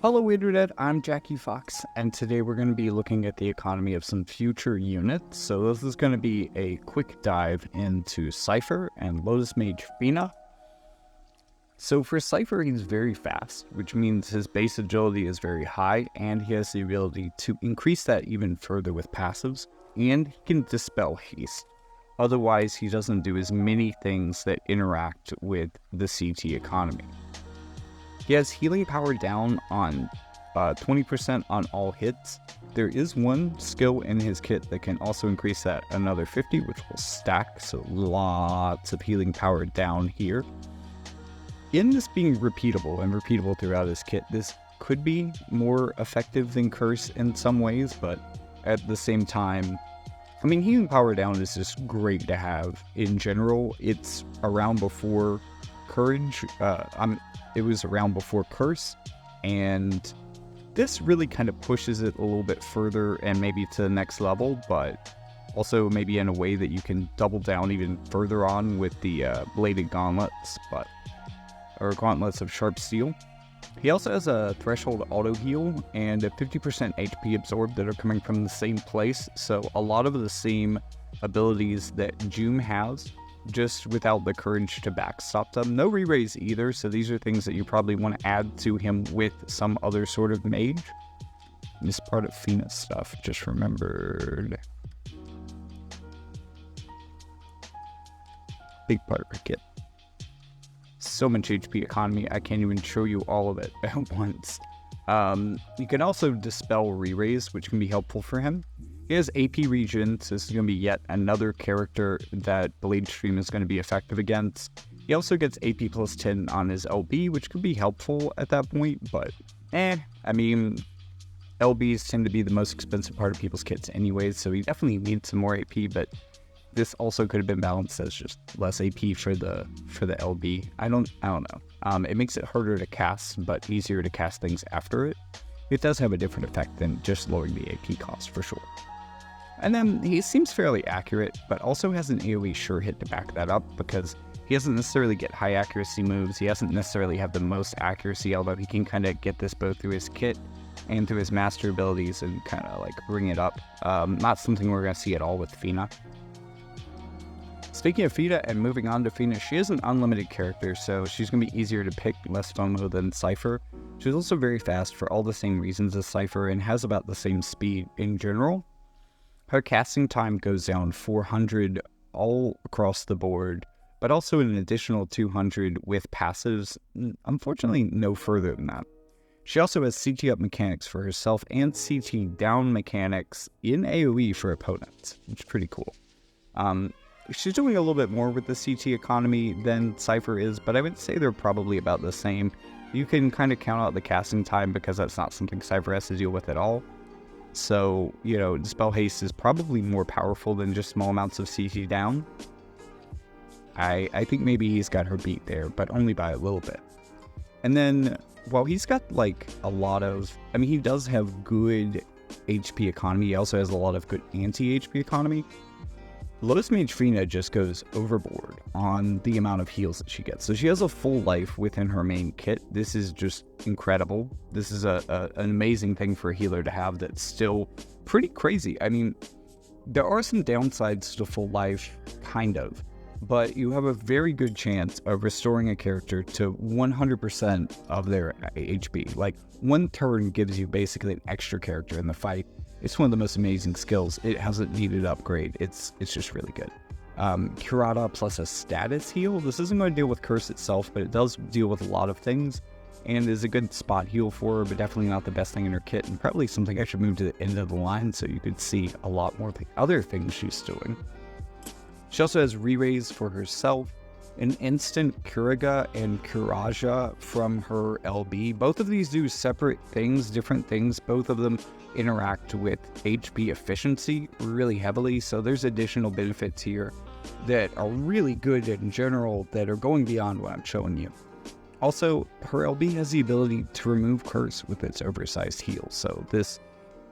Hello Internet, I'm Jackie Fox, and today we're going to be looking at the economy of some future units. So this is going to be a quick dive into Seifer and Lotus Mage Fina. So for Seifer, he's very fast, which means his base agility is very high, and he has the ability to increase that even further with passives, and he can dispel haste. Otherwise, he doesn't do as many things that interact with the CT economy. He has healing power down on 20% on all hits. There is one skill in his kit that can also increase that another 50, which will stack, so lots of healing power down here. In this being repeatable and repeatable throughout his kit, this could be more effective than Curse in some ways, but at the same time, I mean, healing power down is just great to have in general. It's around before Courage. It was around before Curse, and this really kind of pushes it a little bit further and maybe to the next level, but also maybe in a way that you can double down even further on with the bladed gauntlets, or gauntlets of sharp steel. He also has a threshold auto heal and a 50% HP absorb that are coming from the same place, so a lot of the same abilities that Joom has, just without the courage to backstop them. No re-raise either, so these are things that you probably want to add to him with some other sort of mage. This part of Fina stuff, just remembered. Big part of her kit. So much HP economy, I can't even show you all of it at once. You can also dispel re-raise, which can be helpful for him. He has AP regen, so this is going to be yet another character that Blade Stream is going to be effective against. He also gets AP plus 10 on his LB, which could be helpful at that point, but I mean, LBs tend to be the most expensive part of people's kits anyways, so he definitely needs some more AP, but this also could have been balanced as just less AP for the LB. I don't know. It makes it harder to cast, but easier to cast things after it. It does have a different effect than just lowering the AP cost for sure. And then he seems fairly accurate, but also has an AoE sure hit to back that up, because he doesn't necessarily get high accuracy moves. He doesn't necessarily have the most accuracy, although he can kind of get this both through his kit and through his master abilities and kind of like bring it up. Not something we're going to see at all with Fina. Speaking of Fina and moving on to Fina, she is an unlimited character, so she's going to be easier to pick, less FOMO than Seifer. She's also very fast for all the same reasons as Seifer and has about the same speed in general. Her casting time goes down 400 all across the board, but also an additional 200 with passives, unfortunately no further than that. She also has CT up mechanics for herself and CT down mechanics in AoE for opponents, which is pretty cool. She's doing a little bit more with the CT economy than Seifer is, but I would say they're probably about the same. You can kind of count out the casting time because that's not something Seifer has to deal with at all. So, you know, Dispel Haste is probably more powerful than just small amounts of CT down. I think maybe he's got her beat there, but only by a little bit. And then, while he's got like a lot of, I mean, he does have good HP economy, he also has a lot of good anti-HP economy. Lotus Mage Fina just goes overboard on the amount of heals that she gets. So she has a full life within her main kit. This is just incredible. This is an amazing thing for a healer to have that's still pretty crazy. I mean, there are some downsides to full life, kind of, but you have a very good chance of restoring a character to 100% of their HP. Like, one turn gives you basically an extra character in the fight. It's one of the most amazing skills. It hasn't needed upgrade. It's just really good. Curata plus a status heal. This isn't going to deal with Curse itself, but it does deal with a lot of things, and is a good spot heal for her, but definitely not the best thing in her kit, and probably something I should move to the end of the line so you could see a lot more of the other things she's doing. She also has re-raise for herself, an instant Curaga and Curaja from her LB. Both of these do separate things, different things. Both of them interact with HP efficiency really heavily, so there's additional benefits here that are really good in general that are going beyond what I'm showing you. Also, her LB has the ability to remove Curse with its oversized heal, so this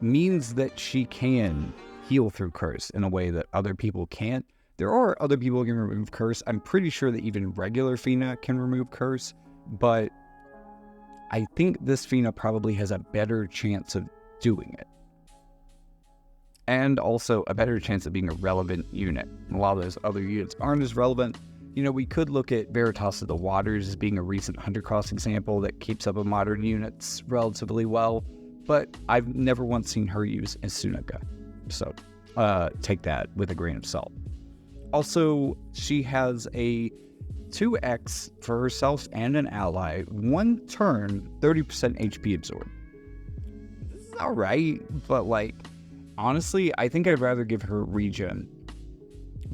means that she can heal through Curse in a way that other people can't. There are other people who can remove Curse. I'm pretty sure that even regular Fina can remove Curse, but I think this Fina probably has a better chance of doing it. And also a better chance of being a relevant unit. A lot of those other units aren't as relevant. You know, we could look at Veritas of the Waters as being a recent Huntercross example that keeps up with modern units relatively well, but I've never once seen her use Isunuka. So take that with a grain of salt. Also, she has a 2x for herself and an ally, 1 turn, 30% HP absorb. This is alright, but like, honestly, I think I'd rather give her regen,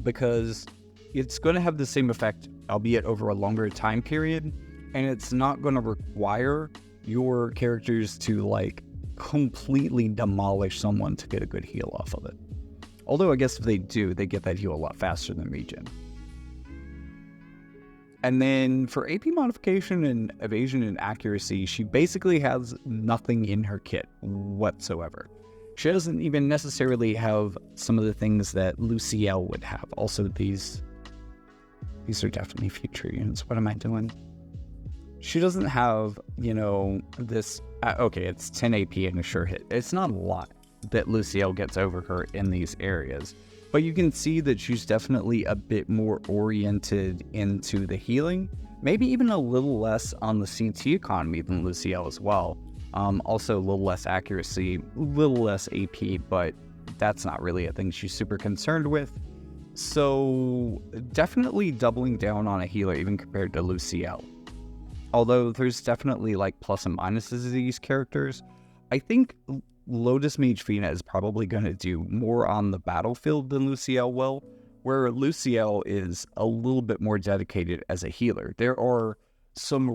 because it's going to have the same effect, albeit over a longer time period, and it's not going to require your characters to like completely demolish someone to get a good heal off of it. Although I guess if they do, they get that heal a lot faster than regen. And then for AP modification and evasion and accuracy, she basically has nothing in her kit whatsoever. She doesn't even necessarily have some of the things that Luciel would have. Also, these are definitely future units. What am I doing? She doesn't have, you know, this... okay, it's 10 AP and a sure hit. It's not a lot that Luciel gets over her in these areas. But you can see that she's definitely a bit more oriented into the healing. Maybe even a little less on the CT economy than Luciel as well. Also a little less accuracy, a little less AP, but that's not really a thing she's super concerned with. So definitely doubling down on a healer even compared to Luciel. Although there's definitely like plus and minuses to these characters. I think Lotus Mage Fina is probably going to do more on the battlefield than Luciel will, where Luciel is a little bit more dedicated as a healer. There are some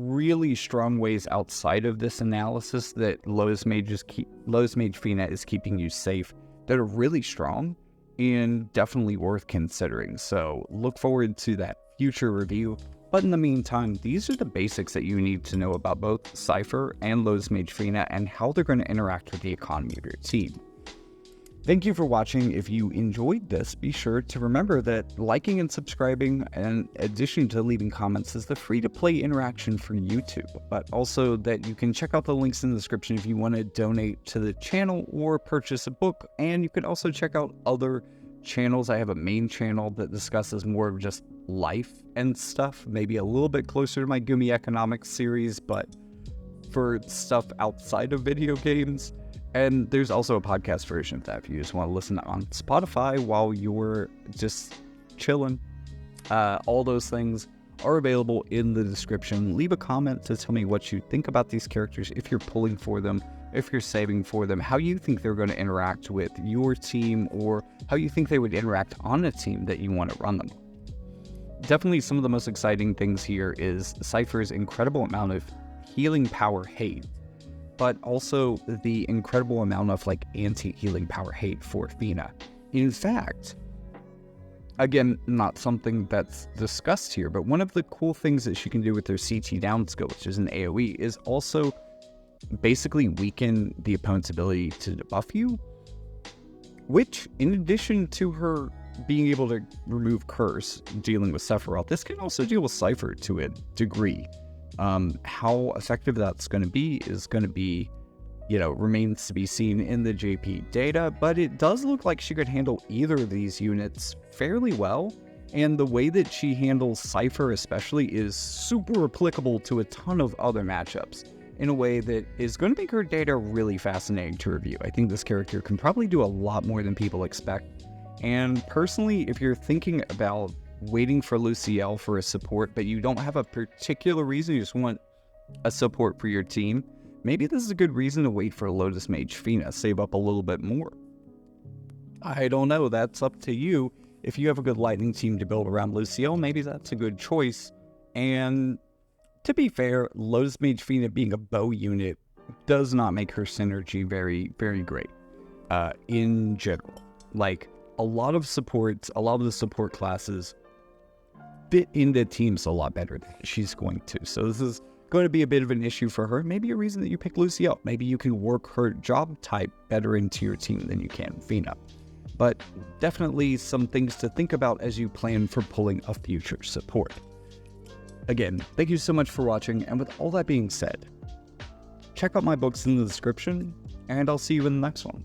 really strong ways outside of this analysis that Lotus Mage Fina is keeping you safe that are really strong and definitely worth considering. So look forward to that future review. But in the meantime, these are the basics that you need to know about both Seifer and Lotus Mage Fina and how they're going to interact with the economy of your team. Thank you for watching. If you enjoyed this, be sure to remember that liking and subscribing, in addition to leaving comments, is the free-to-play interaction for YouTube, but also that you can check out the links in the description if you want to donate to the channel or purchase a book, and you can also check out other channels. I have a main channel that discusses more of just life and stuff, maybe a little bit closer to my Gumi Economics series, but for stuff outside of video games. And there's also a podcast version of that if you just want to listen on Spotify while you're just chilling. All those things are available in the description. Leave a comment to tell me what you think about these characters, if you're pulling for them, if you're saving for them, how you think they're going to interact with your team, or how you think they would interact on a team that you want to run them. Definitely some of the most exciting things here is Seifer's incredible amount of healing power hate, but also the incredible amount of like anti-healing power hate for Fina. In fact, again, not something that's discussed here, but one of the cool things that she can do with her CT down skill, which is an AoE, is also basically weaken the opponent's ability to debuff you, which, in addition to her being able to remove Curse, dealing with Sephiroth, this can also deal with Seifer to a degree. How effective that's going to be, you know, remains to be seen in the JP data, but it does look like she could handle either of these units fairly well, and the way that she handles Seifer especially is super applicable to a ton of other matchups in a way that is going to make her data really fascinating to review. I think this character can probably do a lot more than people expect. And personally, if you're thinking about waiting for Luciel for a support, but you don't have a particular reason, you just want a support for your team, maybe this is a good reason to wait for Lotus Mage Fina, save up a little bit more. I don't know, that's up to you. If you have a good lightning team to build around Luciel, maybe that's a good choice. And to be fair, Lotus Mage Fina being a bow unit does not make her synergy very, very great in general. Like, a lot of the support classes fit into teams a lot better than she's going to. So this is going to be a bit of an issue for her. Maybe a reason that you pick Luciel. Maybe you can work her job type better into your team than you can Fina. But definitely some things to think about as you plan for pulling a future support. Again, thank you so much for watching, and with all that being said, check out my books in the description, and I'll see you in the next one.